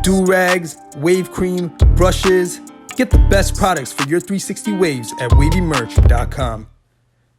do-rags, wave cream, brushes. Get the best products for your 360 waves at wavymerch.com.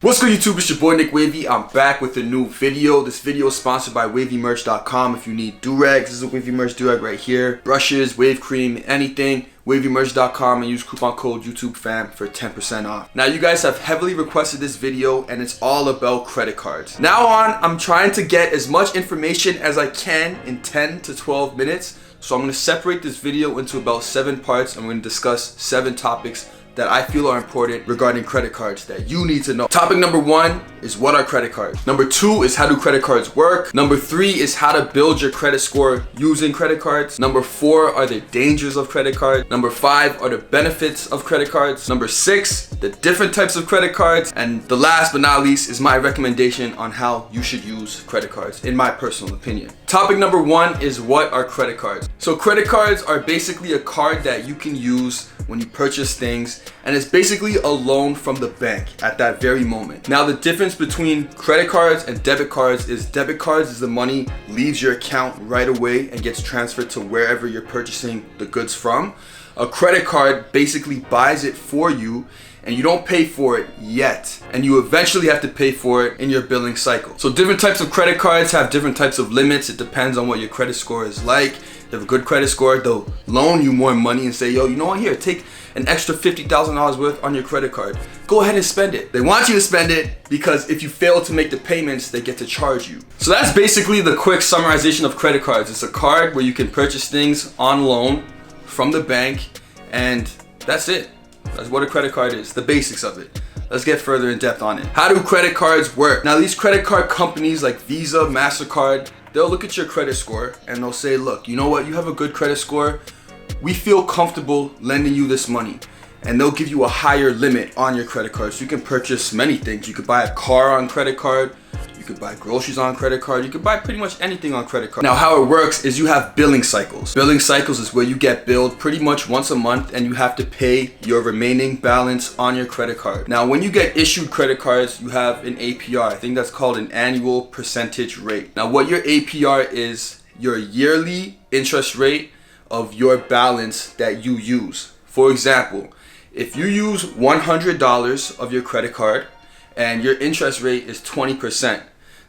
What's good, YouTube? It's your boy Nick Wavy. I'm back with a new video. This video is sponsored by wavymerch.com. If you need do-rags, this is a Wavy Merch do-rag right here. Brushes, wave cream, anything, wavymerch.com, and use coupon code YouTubeFam for 10% off. Now, you guys have heavily requested this video, and it's all about credit cards. Now on, I'm trying to get as much information as I can in 10 to 12 minutes. So I'm going to separate this video into about 7 parts. I'm going to discuss 7 topics that I feel are important regarding credit cards that you need to know. Topic number 1 is what are credit cards. Number 2 is how do credit cards work. Number 3 is how to build your credit score using credit cards. Number 4 are the dangers of credit cards. Number 5 are the benefits of credit cards. Number 6, the different types of credit cards. And the last but not least is my recommendation on how you should use credit cards, in my personal opinion. Topic number 1 is what are credit cards. So credit cards are basically a card that you can use when you purchase things, and it's basically a loan from the bank at that very moment. Now, the difference between credit cards and debit cards is debit cards is the money leaves your account right away and gets transferred to wherever you're purchasing the goods from. A credit card basically buys it for you, and you don't pay for it yet, and you eventually have to pay for it in your billing cycle. So different types of credit cards have different types of limits. It depends on what your credit score is like. If you have a good credit score, they'll loan you more money and say, yo, you know what, here, take an extra $50,000 worth on your credit card. Go ahead and spend it. They want you to spend it because if you fail to make the payments, they get to charge you. So that's basically the quick summarization of credit cards. It's a card where you can purchase things on loan from the bank, and that's it. That's what a credit card is, the basics of it. Let's get further in depth on it. How do credit cards work? Now, these credit card companies like Visa, MasterCard, they'll look at your credit score and they'll say, look, you know what? You have a good credit score. We feel comfortable lending you this money. And they'll give you a higher limit on your credit card. So you can purchase many things. You could buy a car on credit card. You could buy groceries on credit card. You could buy pretty much anything on credit card. Now, how it works is you have billing cycles. Billing cycles is where you get billed pretty much once a month, and you have to pay your remaining balance on your credit card. Now, when you get issued credit cards, you have an APR. I think that's called an annual percentage rate. Now, what your APR is your yearly interest rate of your balance that you use. For example, if you use $100 of your credit card and your interest rate is 20%,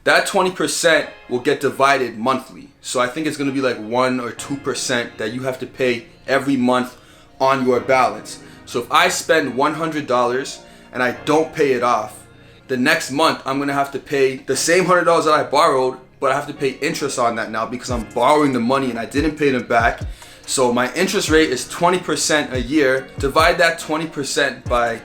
that 20% will get divided monthly. So I think it's going to be like 1 or 2% that you have to pay every month on your balance. So if I spend $100 and I don't pay it off, the next month I'm going to have to pay the same $100 that I borrowed, but I have to pay interest on that now because I'm borrowing the money and I didn't pay them back. So my interest rate is 20% a year. Divide that 20% by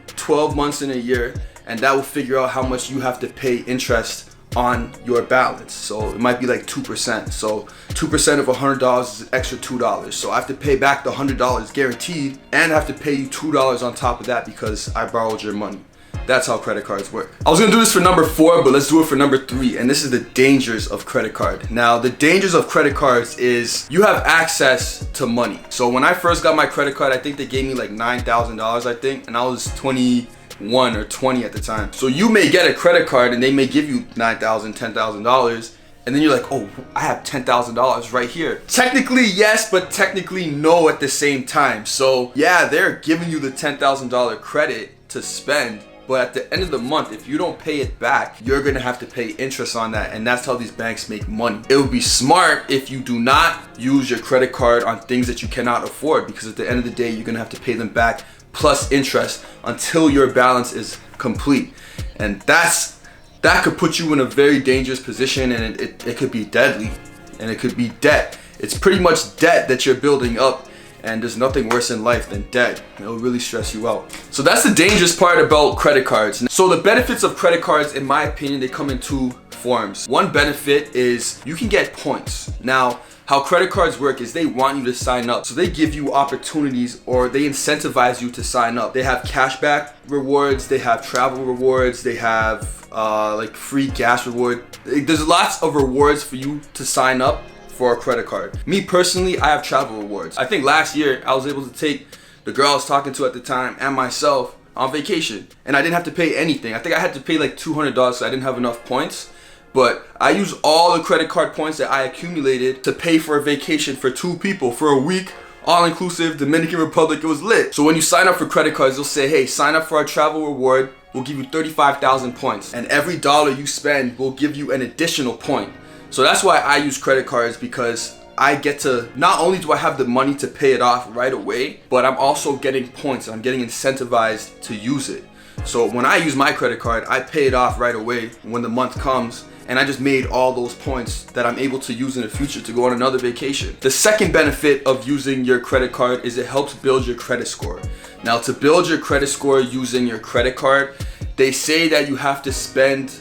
12 months in a year, and that will figure out how much you have to pay interest on your balance. So it might be like 2%. So 2% of $100 is an extra $2. So I have to pay back the $100 guaranteed, and I have to pay you $2 on top of that because I borrowed your money. That's how credit cards work. I was gonna do this for number 4, but let's do it for number 3. And this is the dangers of credit card. Now, the dangers of credit cards is you have access to money. So when I first got my credit card, I think they gave me like $9,000, I think. And I was 21 or 20 at the time. So you may get a credit card and they may give you $9,000, $10,000. And then you're like, oh, I have $10,000 right here. Technically, yes, but technically no at the same time. So yeah, they're giving you the $10,000 credit to spend. But at the end of the month, if you don't pay it back, you're gonna have to pay interest on that. And that's how these banks make money. It would be smart if you do not use your credit card on things that you cannot afford, because at the end of the day, you're gonna have to pay them back plus interest until your balance is complete. And that could put you in a very dangerous position, and it could be deadly, and it could be debt. It's pretty much debt that you're building up. And there's nothing worse in life than debt. It'll really stress you out. So that's the dangerous part about credit cards. So the benefits of credit cards, in my opinion, they come in 2 forms. One benefit is you can get points. Now, how credit cards work is they want you to sign up. So they give you opportunities, or they incentivize you to sign up. They have cashback rewards, they have travel rewards, they have like free gas reward. There's lots of rewards for you to sign up for a credit card. Me personally, I have travel rewards. I think last year I was able to take the girl I was talking to at the time and myself on vacation, and I didn't have to pay anything. I think I had to pay like $200 so I didn't have enough points. but I use all the credit card points that I accumulated to pay for a vacation for 2 people for a week, all inclusive, Dominican Republic. It was lit. So when you sign up for credit cards, they'll say, hey, sign up for our travel reward. We'll give you 35,000 points. And every dollar you spend will give you an additional point. So that's why I use credit cards, because I get to, not only do I have the money to pay it off right away, but I'm also getting points. I'm getting incentivized to use it. So when I use my credit card, I pay it off right away when the month comes, and I just made all those points that I'm able to use in the future to go on another vacation. The second benefit of using your credit card is it helps build your credit score. Now, to build your credit score using your credit card, they say that you have to spend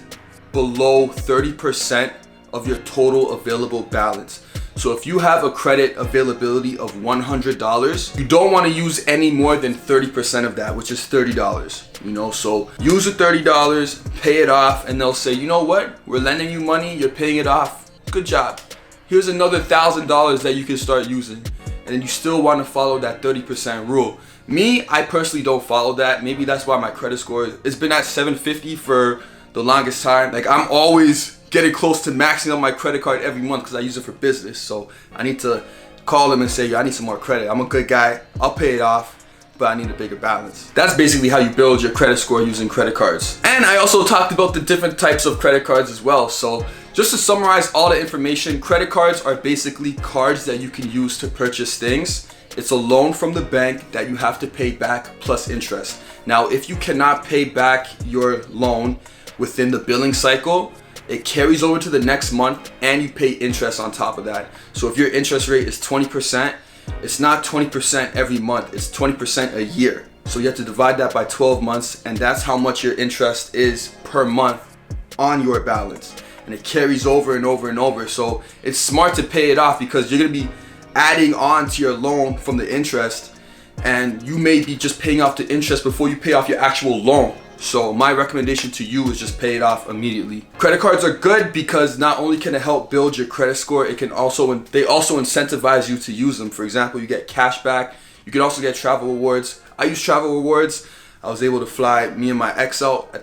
below 30% of your total available balance. So if you have a credit availability of $100, you don't want to use any more than 30% of that, which is $30. You know, so use the $30, pay it off, and they'll say, you know what? We're lending you money, you're paying it off. Good job. Here's another $1,000 that you can start using. And then you still want to follow that 30% rule. Me, I personally don't follow that. Maybe that's why my credit score has been at 750 for the longest time. Like, I'm always getting close to maxing out my credit card every month because I use it for business. So I need to call them and say, I need some more credit. I'm a good guy. I'll pay it off, but I need a bigger balance. That's basically how you build your credit score using credit cards. And I also talked about the different types of credit cards as well. So just to summarize all the information, credit cards are basically cards that you can use to purchase things. It's a loan from the bank that you have to pay back plus interest. Now, if you cannot pay back your loan within the billing cycle, it carries over to the next month and you pay interest on top of that. So if your interest rate is 20%, it's not 20% every month, it's 20% a year. So you have to divide that by 12 months, and that's how much your interest is per month on your balance. And it carries over and over and over. So it's smart to pay it off, because you're gonna be adding on to your loan from the interest, and you may be just paying off the interest before you pay off your actual loan. So my recommendation to you is just pay it off immediately. Credit cards are good because not only can it help build your credit score, they also incentivize you to use them. For example, you get cash back. You can also get travel rewards. I use travel rewards. I was able to fly me and my ex out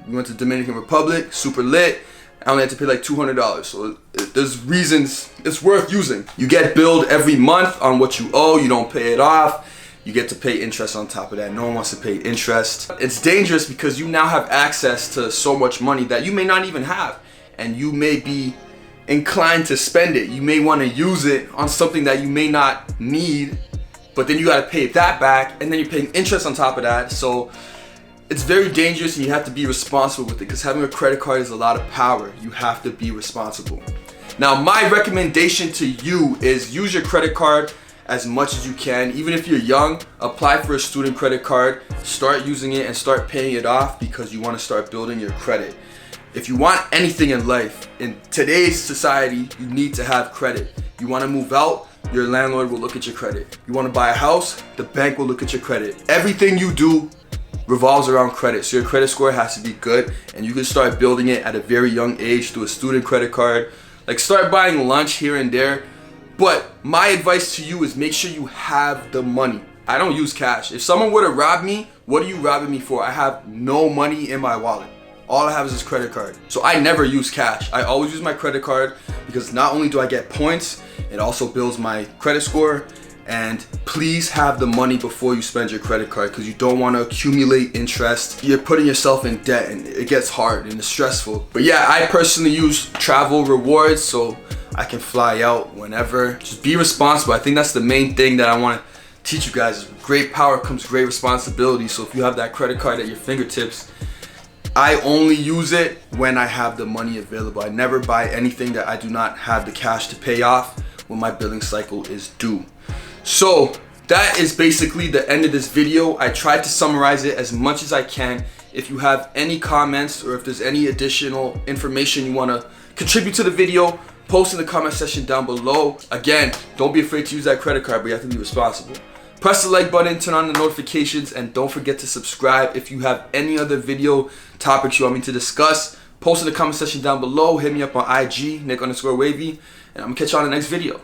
we went to Dominican Republic, super lit. I only had to pay like $200. So there's reasons it's worth using. You get billed every month on what you owe. You don't pay it off. You get to pay interest on top of that. No one wants to pay interest. It's dangerous because you now have access to so much money that you may not even have, and you may be inclined to spend it. You may want to use it on something that you may not need, but then you got to pay that back, and then you're paying interest on top of that. So it's very dangerous, and you have to be responsible with it, because having a credit card is a lot of power. You have to be responsible. Now, my recommendation to you is use your credit card as much as you can. Even if you're young, apply for a student credit card, start using it and start paying it off, because you want to start building your credit. If you want anything in life, in today's society, you need to have credit. You want to move out, your landlord will look at your credit. You want to buy a house, the bank will look at your credit. Everything you do revolves around credit. So your credit score has to be good, and you can start building it at a very young age through a student credit card. Like, start buying lunch here and there. But my advice to you is make sure you have the money. I don't use cash. If someone were to rob me, what are you robbing me for? I have no money in my wallet. All I have is this credit card. So I never use cash. I always use my credit card, because not only do I get points, it also builds my credit score. And please have the money before you spend your credit card, because you don't want to accumulate interest. You're putting yourself in debt, and it gets hard and it's stressful. But yeah, I personally use travel rewards, so I can fly out whenever. Just be responsible. I think that's the main thing that I want to teach you guys. With great power comes great responsibility. So if you have that credit card at your fingertips, I only use it when I have the money available. I never buy anything that I do not have the cash to pay off when my billing cycle is due. So that is basically the end of this video. I tried to summarize it as much as I can. If you have any comments, or if there's any additional information you want to contribute to the video, post in the comment section down below. Again, don't be afraid to use that credit card, but you have to be responsible. Press the like button, turn on the notifications, and don't forget to subscribe. If you have any other video topics you want me to discuss, post in the comment section down below. Hit me up on IG, Nick_Wavy, and I'm gonna catch you on the next video.